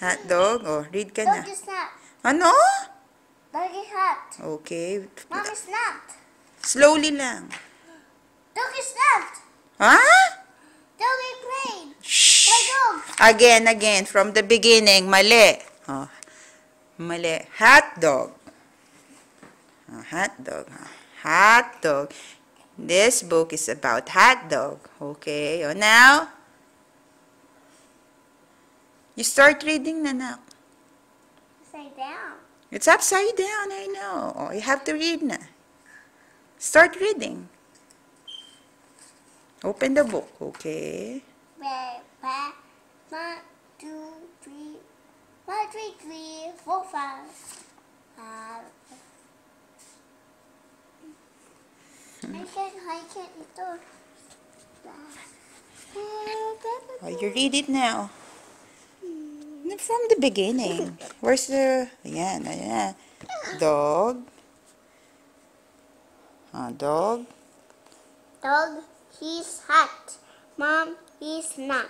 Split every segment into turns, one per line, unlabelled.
Hot dog? Oh, read ka na.
Dog is not.
Ano?
Dog is hot.
Okay.
Mom is not.
Slowly lang.
Dog is not.
Ha?
Dog is playing.
Shh.
Play dog.
Again, from the beginning. Mali. Oh. Mali. Hot dog. Oh, hot dog. Hot dog. This book is about hot dog. Okay. Oh, now, you start reading na now.
Upside down.
It's upside down, I know. Oh, you have to read na. Start reading. Open the book, okay?
Red, black, 1, 2, 3, 1, 2, 3, 4, 5. I can't eat those.
Oh, you read it now. From the beginning. Where's the... Ayan, ayan. Dog. Dog.
Dog, he's hot. Mom, he's not.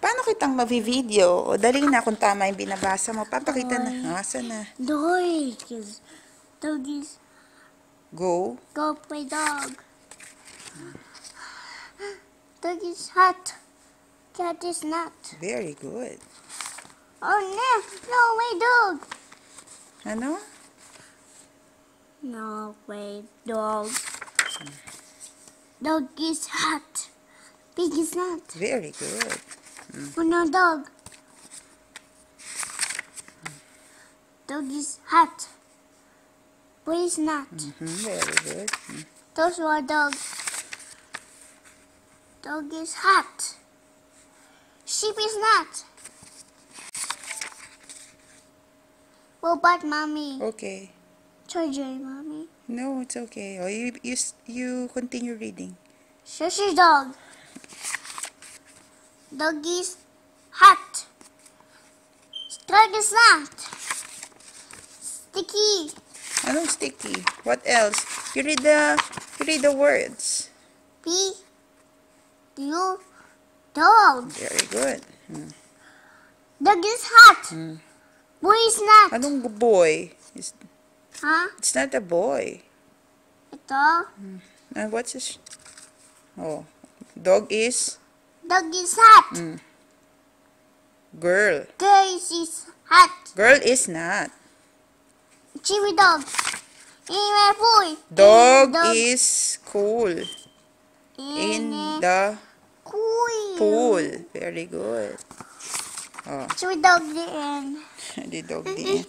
Paano kitang mavi-video? O, dali na kung tama yung binabasa mo. Papakita na. Asan na?
Dog is
Go.
go play dog. Dog is hot. Cat is not.
Very good.
Oh no, no way dog.
Ano?
No way dog. Dog is hot. Pig is not.
Very good.
Oh no dog. Dog is hot. Boy is not.
Very good.
Those are dogs. Dog is hot. Sheep is not. Robot mommy.
Okay.
Surgery mommy.
No, it's okay. Oh, you continue reading.
Shushi dog. Dog is hot. Dog is not. Sticky.
Anong sticky? What else? You read the words.
P. U. Dog.
Very good.
Dog is hot. Boy is not.
Anong boy?
Huh?
It's not a boy.
Ito.
And what's this? Oh, dog is
Dog is hot.
girl.
Girl is hot.
Girl is not.
Chewy dog. Anyway, boy.
Dog is cool. In the
Cool.
pool. Very good. Oh,
Chewy dog din.
the dog din.